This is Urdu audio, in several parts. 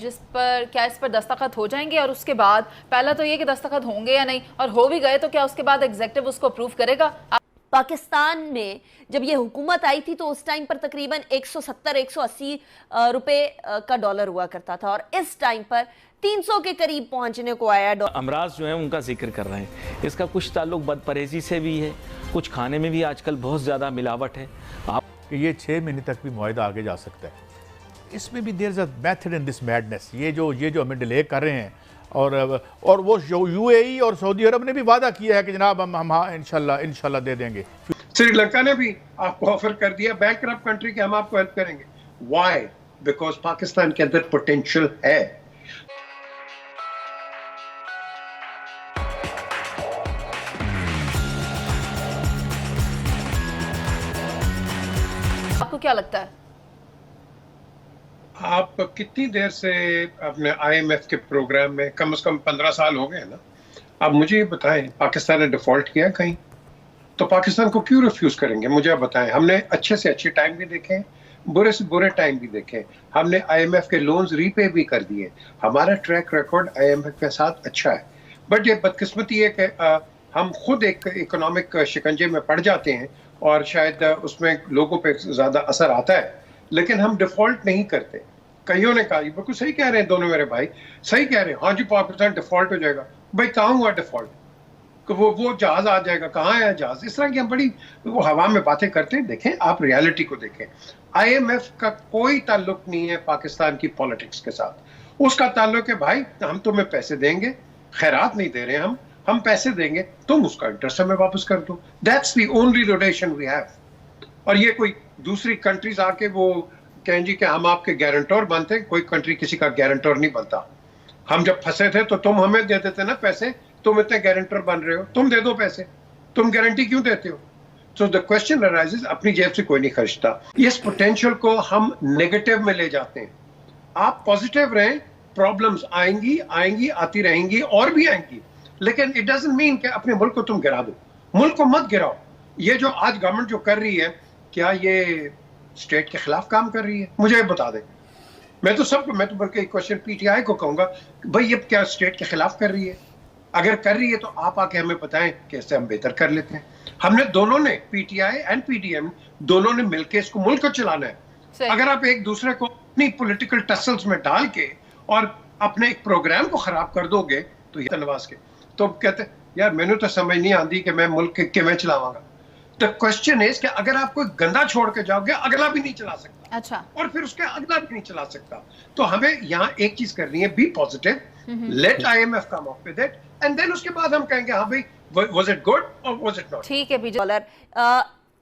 جس پر کیا اس پر دستخط ہو جائیں گے، اور اس کے بعد پہلا تو یہ کہ دستخط ہوں گے یا نہیں، اور ہو بھی گئے تو کیا اس کے بعد ایگزیکٹو اس کو اپروو کرے گا؟ پاکستان میں جب یہ حکومت آئی تھی تو اس ٹائم پر تقریباً 170-180 روپے کا ڈالر ہوا کرتا تھا، اور اس ٹائم پر 300 کے قریب پہنچنے کو آیا ڈالر۔ امراض جو ہیں ان کا ذکر کر رہے ہیں، اس کا کچھ تعلق بد پرہیزی سے بھی ہے، کچھ کھانے میں بھی آج کل بہت زیادہ ملاوٹ ہے۔ کہ یہ 6 مہینے تک بھی معاہدہ آگے جا سکتا ہے، اس میں بھی دیر از a method in this madness. یہ جو ہمیں ڈیلے کر رہے ہیں، اور وہ یو اے ای اور سعودی عرب نے بھی وعدہ کیا ہے کہ جناب ہم انشاءاللہ دے دیں گے۔ سری لنکا نے بھی آپ کو آفر کر دیا بینک کرپٹ کنٹری کہ ہم آپ کو ہیلپ کریں گے۔ وائی؟ بیکاز پاکستان کے اندر پوٹینشل ہے۔ آپ کو کیا لگتا ہے؟ آپ کتنی دیر سے اپنے آئی ایم ایف کے پروگرام میں، کم از کم 15 سال ہو گئے نا، آپ مجھے یہ بتائیں پاکستان نے ڈیفالٹ کیا کہیں؟ تو پاکستان کو کیوں ریفیوز کریں گے؟ مجھے بتائیں۔ ہم نے اچھے سے اچھے ٹائم بھی دیکھے، برے سے برے ٹائم بھی دیکھے، ہم نے آئی ایم ایف کے لونز ری پے بھی کر دیے، ہمارا track record I M F کے ساتھ اچھا ہے۔ بٹ یہ بدقسمتی ہے کہ ہم خود ایک اکنامک شکنجے میں پڑ جاتے ہیں، اور شاید اس میں لوگوں پہ زیادہ اثر آتا ہے، لیکن ہم ڈیفالٹ نہیں کرتے۔ کئیوں نے کہا، یہ بالکل صحیح کہہ رہے ہیں دونوں میرے بھائی، صحیح کہہ رہے ہیں، ہاں جی پاکستان ڈیفالٹ ہو جائے گا۔ بھائی کہاں ہوا ڈیفالٹ؟ کہ وہ جہاز آ جائے گا، کہاں ہے جہاز؟ اس طرح کی ہم بڑی وہ ہوا میں باتیں کرتے ہیں۔ دیکھیں آپ ریالٹی کو دیکھیں، آئی ایم ایف کا کوئی تعلق نہیں ہے پاکستان کی پالیٹکس کے ساتھ۔ اس کا تعلق ہے بھائی ہم تمہیں پیسے دیں گے، خیرات نہیں دے رہے ہم پیسے دیں گے، تم اس کا انٹرسٹ ہمیں واپس کر دو۔ That's the only relation we have. اور یہ کوئی دوسری کنٹریز آ کے وہ کہیں جی کہ ہم آپ کے گارنٹور بنتے، کوئی کنٹری کسی کا گارنٹور نہیں بنتا۔ ہم جب پھنسے تھے تو تم ہمیں دے دیتے نا پیسے، تم اتنے گارنٹر بن رہے ہو، تم دے دو پیسے، تم گارنٹی کیوں دیتے ہو؟ سو دا کوسچن arises، اپنی جیب سے کوئی نہیں خرچتا۔ اس پوٹینشیل کو ہم نیگیٹو میں لے جاتے ہیں۔ آپ پازیٹیو رہیں، پرابلمز آئیں گی آتی رہیں گی اور بھی آئیں گی، لیکن اٹ ڈزنٹ مین کہ اپنے ملک کو تم گرا دو۔ ملک کو مت گراؤ۔ یہ جو آج گورنمنٹ جو کر رہی ہے، کیا یہ اسٹیٹ کے خلاف کام کر رہی ہے؟ مجھے بتا دیں۔ میں تو بلکہ ایک کوشچن پی ٹی آئی کو کہوں گا، بھائی یہ کیا اسٹیٹ کے خلاف کر رہی ہے؟ اگر کر رہی ہے تو آپ آ کے ہمیں بتائیں کہ اس سے ہم بہتر کر لیتے ہیں۔ ہم نے دونوں نے، P T I and P D M, دونوں نے مل کے اس کو ملک کو چلانا ہے۔ اگر آپ ایک دوسرے کو اپنی پولیٹیکل ٹسلز میں ڈال کے اور اپنے ایک پروگرام کو خراب کر دو گے تو یہ نواز کے تو کہتے یار مینوں تو سمجھ نہیں آتی کہ میں ملک کے میں چلاواں گا۔ The question is کہ اگر آپ کوئی گندا چھوڑ کے جاؤ گے، اگلا بھی نہیں چلا سکتا، اچھا، اور پھر اس کے اگلا بھی نہیں چلا سکتا۔ تو ہمیں یہاں ایک چیز کرنی ہے، be positive, let I M F come up with it, and then اس کے بعد ہم کہیں گے ہاں بھائی واز اٹ گڈ اور واز اٹ ناٹ۔ ٹھیک ہے P G dollar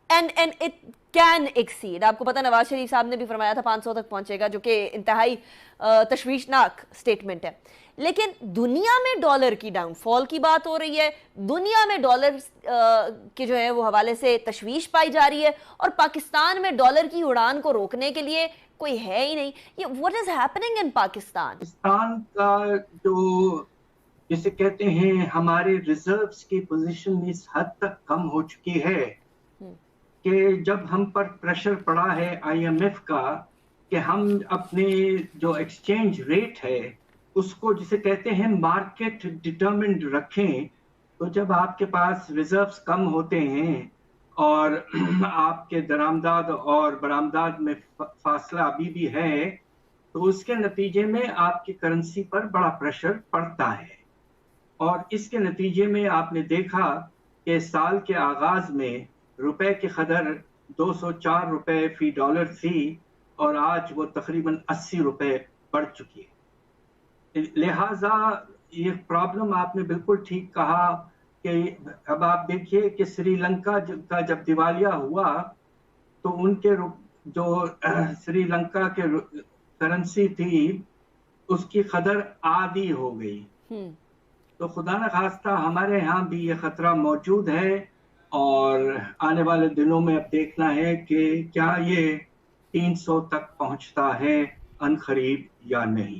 and it can exceed. آپ کو پتہ نواز شریف صاحب نے بھی فرمایا تھا 500 تک پہنچے گا، جو کہ انتہائی تشویشناک سٹیٹمنٹ ہے۔ لیکن دنیا میں ڈالر کی ڈاؤن فال کی بات ہو رہی ہے، دنیا میں ڈالر کے جو ہے وہ حوالے سے تشویش پائی جا رہی ہے، اور پاکستان میں ڈالر کی اڑان کو روکنے کے لیے کوئی ہے ہی نہیں۔ یہ what is happening in Pakistan? Pakistan کا جو جسے کہتے ہیں ہمارے ریزروز کی پوزیشن اس حد تک کم ہو چکی ہے کہ جب ہم پر پریشر پڑا ہے آئی ایم ایف کا کہ ہم اپنے جو ایکسچینج ریٹ ہے اس کو جسے کہتے ہیں مارکیٹ ڈٹرمنڈ رکھیں، تو جب آپ کے پاس ریزروز کم ہوتے ہیں اور آپ کے درآمدات اور برآمدات میں فاصلہ ابھی بھی ہے، تو اس کے نتیجے میں آپ کی کرنسی پر بڑا پریشر پڑتا ہے۔ اور اس کے نتیجے میں آپ نے دیکھا کہ سال کے آغاز میں روپے کی قدر 204 روپے فی ڈالر تھی، اور آج وہ تقریباً 80 روپے بڑھ چکی ہے۔ لہٰذا یہ پرابلم آپ نے بالکل ٹھیک کہا کہ اب آپ دیکھیے کہ سری لنکا کا جب دیوالیہ ہوا تو ان کے جو سری لنکا کے کرنسی تھی اس کی قدر آدھی ہو گئی۔ تو خدا نخواستہ ہمارے ہاں بھی یہ خطرہ موجود ہے، اور آنے والے دنوں میں اب دیکھنا ہے کہ کیا یہ 300 تک پہنچتا ہے ان قریب یا نہیں۔